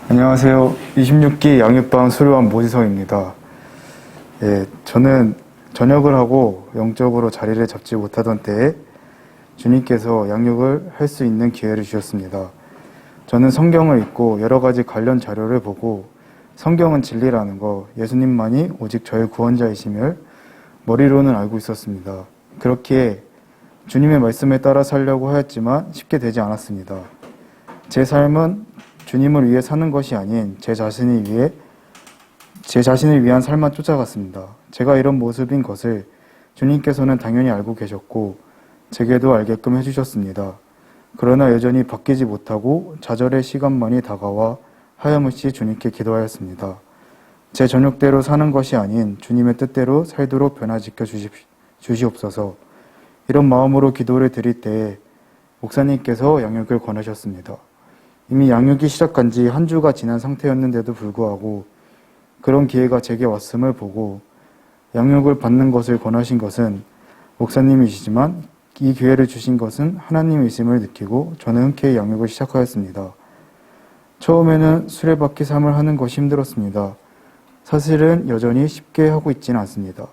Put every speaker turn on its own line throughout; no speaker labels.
안녕하세요. 26기 양육반 수료한 모지성입니다. 저는 전역을 하고 영적으로 자리를 잡지 못하던 때에 주님께서 양육을 할 수 있는 기회를 주셨습니다. 저는 성경을 읽고 여러 가지 관련 자료를 보고 성경은 진리라는 거, 예수님만이 오직 저의 구원자이심을 머리로는 알고 있었습니다. 그렇기에 주님의 말씀에 따라 살려고 하였지만 쉽게 되지 않았습니다. 제 삶은 주님을 위해 사는 것이 아닌 제 자신을 위한 삶만 쫓아갔습니다. 제가 이런 모습인 것을 주님께서는 당연히 알고 계셨고 제게도 알게끔 해주셨습니다. 그러나 여전히 바뀌지 못하고 좌절의 시간만이 다가와 하염없이 주님께 기도하였습니다. 제 전욕대로 사는 것이 아닌 주님의 뜻대로 살도록 변화시켜 주시옵소서. 이런 마음으로 기도를 드릴 때에 목사님께서 양육을 권하셨습니다. 이미 양육이 시작한 지 한 주가 지난 상태였는데도 불구하고 그런 기회가 제게 왔음을 보고 양육을 받는 것을 권하신 것은 목사님이시지만 이 기회를 주신 것은 하나님이심을 느끼고 저는 흔쾌히 양육을 시작하였습니다. 처음에는 수레바퀴 삶을 하는 것이 힘들었습니다. 사실은 여전히 쉽게 하고 있지는 않습니다.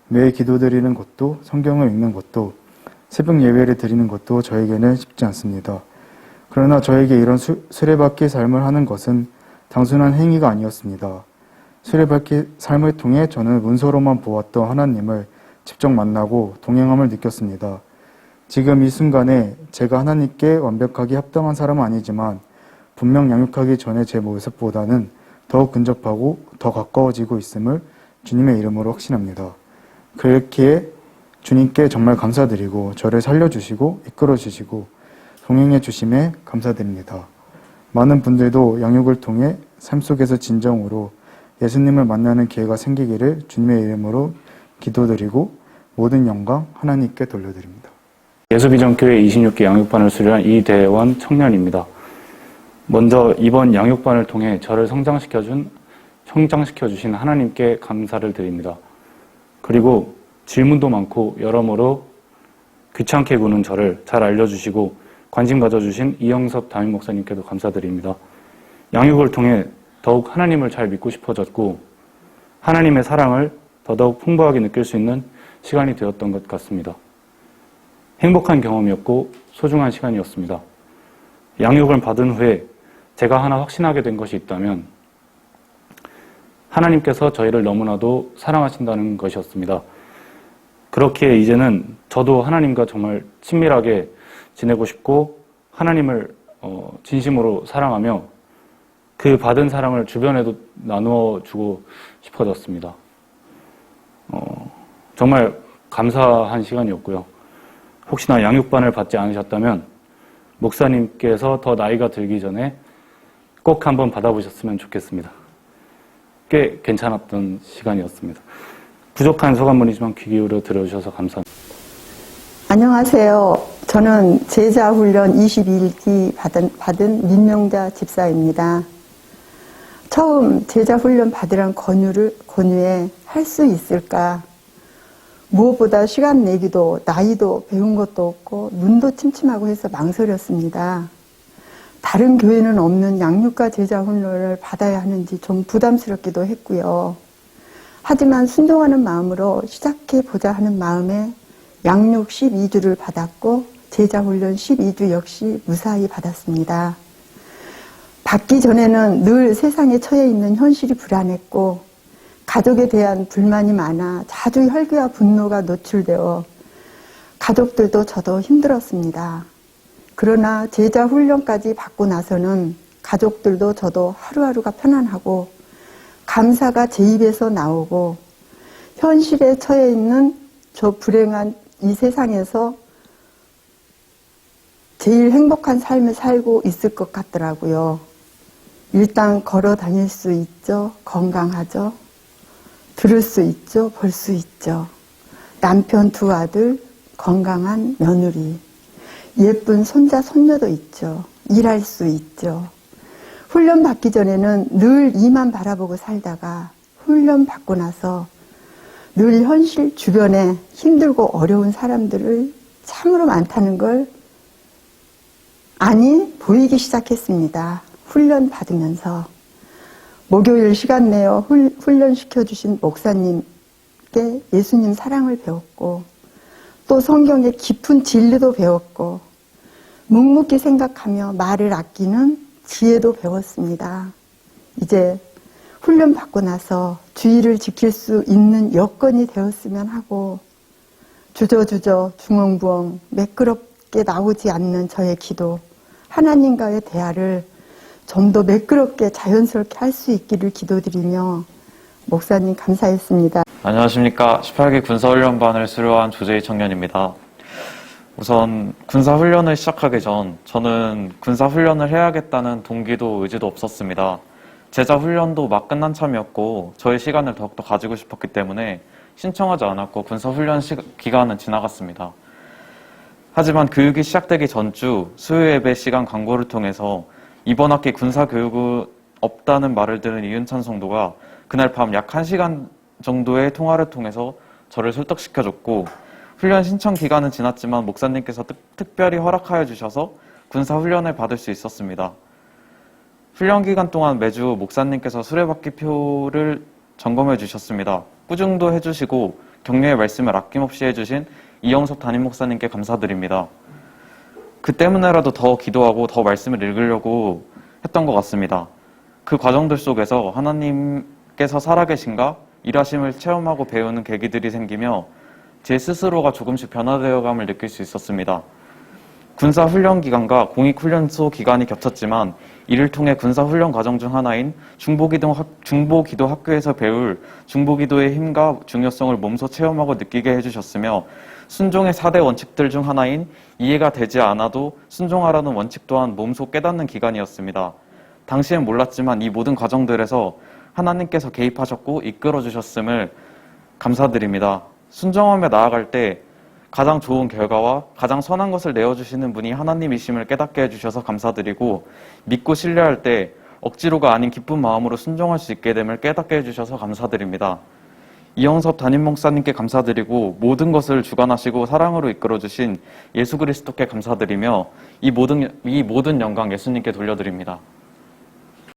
매일 기도드리는 것도 성경을 읽는 것도 새벽 예배를 드리는 것도 저에게는 쉽지 않습니다. 그러나 저에게 이런 수레바퀴 삶을 하는 것은 단순한 행위가 아니었습니다. 수레바퀴 삶을 통해 저는 문서로만 보았던 하나님을 직접 만나고 동행함을 느꼈습니다. 지금 이 순간에 제가 하나님께 완벽하게 합당한 사람은 아니지만 분명 양육하기 전에 제 모습보다는 더욱 근접하고 더 가까워지고 있음을 주님의 이름으로 확신합니다. 그렇기에 주님께 정말 감사드리고 저를 살려주시고 이끌어주시고 동행해 주심에 감사드립니다. 많은 분들도 양육을 통해 삶 속에서 진정으로 예수님을 만나는 기회가 생기기를 주님의 이름으로 기도드리고 모든 영광 하나님께 돌려드립니다.
예수비전교회 26기 양육반을 수료한 이대원 청년입니다. 먼저 이번 양육반을 통해 저를 성장시켜 주신 하나님께 감사를 드립니다. 그리고 질문도 많고 여러모로 귀찮게 구는 저를 잘 알려주시고 관심 가져주신 이영섭 담임 목사님께도 감사드립니다. 양육을 통해 더욱 하나님을 잘 믿고 싶어졌고 하나님의 사랑을 더더욱 풍부하게 느낄 수 있는 시간이 되었던 것 같습니다. 행복한 경험이었고 소중한 시간이었습니다. 양육을 받은 후에 제가 하나 확신하게 된 것이 있다면 하나님께서 저희를 너무나도 사랑하신다는 것이었습니다. 그렇기에 이제는 저도 하나님과 정말 친밀하게 지내고 싶고 하나님을 진심으로 사랑하며 그 받은 사랑을 주변에도 나누어 주고 싶어졌습니다. 정말 감사한 시간이었고요. 혹시나 양육반을 받지 않으셨다면 목사님께서 더 나이가 들기 전에 꼭 한번 받아보셨으면 좋겠습니다. 꽤 괜찮았던 시간이었습니다. 부족한 소감문이지만 귀 기울여 들어주셔서 감사합니다.
안녕하세요. 저는 제자훈련 22일기 받은 민명자 집사입니다. 처음 제자훈련 받으란 권유에 할 수 있을까? 무엇보다 시간 내기도 나이도 배운 것도 없고 눈도 침침하고 해서 망설였습니다. 다른 교회는 없는 양육과 제자훈련을 받아야 하는지 좀 부담스럽기도 했고요. 하지만 순종하는 마음으로 시작해보자 하는 마음에 양육 12주를 받았고 제자훈련 12주 역시 무사히 받았습니다. 받기 전에는 늘 세상에 처해 있는 현실이 불안했고 가족에 대한 불만이 많아 자주 혈기와 분노가 노출되어 가족들도 저도 힘들었습니다. 그러나 제자훈련까지 받고 나서는 가족들도 저도 하루하루가 편안하고 감사가 제 입에서 나오고 현실에 처해 있는 저 불행한 이 세상에서 제일 행복한 삶을 살고 있을 것 같더라고요. 일단 걸어 다닐 수 있죠. 건강하죠. 들을 수 있죠. 볼 수 있죠. 남편 두 아들, 건강한 며느리, 예쁜 손자, 손녀도 있죠. 일할 수 있죠. 훈련 받기 전에는 늘 이만 바라보고 살다가 훈련 받고 나서 늘 현실 주변에 힘들고 어려운 사람들을 참으로 많다는 걸 보이기 시작했습니다. 훈련 받으면서. 목요일 시간 내어 훈련시켜주신 목사님께 예수님 사랑을 배웠고 또 성경의 깊은 진리도 배웠고 묵묵히 생각하며 말을 아끼는 지혜도 배웠습니다. 이제 훈련 받고 나서 주의를 지킬 수 있는 여건이 되었으면 하고 주저주저 중엉부엉 매끄럽게 나오지 않는 저의 기도, 하나님과의 대화를 좀 더 매끄럽게 자연스럽게 할 수 있기를 기도드리며 목사님 감사했습니다.
안녕하십니까. 18기 군사훈련반을 수료한 조재희 청년입니다. 우선 군사훈련을 시작하기 전 저는 군사훈련을 해야겠다는 동기도 의지도 없었습니다. 제자훈련도 막 끝난 참이었고 저의 시간을 더욱더 가지고 싶었기 때문에 신청하지 않았고 군사훈련 기간은 지나갔습니다. 하지만 교육이 시작되기 전주 수요예배 시간 광고를 통해서 이번 학기 군사교육은 없다는 말을 들은 이은찬 성도가 그날 밤 약 1시간 정도의 통화를 통해서 저를 설득시켜줬고 훈련 신청 기간은 지났지만 목사님께서 특별히 허락하여 주셔서 군사훈련을 받을 수 있었습니다. 훈련 기간 동안 매주 목사님께서 수레바퀴표를 점검해 주셨습니다. 꾸중도 해주시고 격려의 말씀을 아낌없이 해주신 이영섭 담임 목사님께 감사드립니다. 그 때문에라도 더 기도하고 더 말씀을 읽으려고 했던 것 같습니다. 그 과정들 속에서 하나님께서 살아계신가 일하심을 체험하고 배우는 계기들이 생기며 제 스스로가 조금씩 변화되어감을 느낄 수 있었습니다. 군사훈련 기간과 공익훈련소 기간이 겹쳤지만 이를 통해 군사훈련 과정 중 하나인 중보기도 학교에서 배울 중보기도의 힘과 중요성을 몸소 체험하고 느끼게 해주셨으며 순종의 4대 원칙들 중 하나인 이해가 되지 않아도 순종하라는 원칙 또한 몸소 깨닫는 기간이었습니다. 당시엔 몰랐지만 이 모든 과정들에서 하나님께서 개입하셨고 이끌어 주셨음을 감사드립니다. 순종하며 나아갈 때 가장 좋은 결과와 가장 선한 것을 내어주시는 분이 하나님이심을 깨닫게 해주셔서 감사드리고 믿고 신뢰할 때 억지로가 아닌 기쁜 마음으로 순종할 수 있게 됨을 깨닫게 해주셔서 감사드립니다. 이영섭 담임 목사님께 감사드리고 모든 것을 주관하시고 사랑으로 이끌어주신 예수 그리스도께 감사드리며 이 모든 영광 예수님께 돌려드립니다.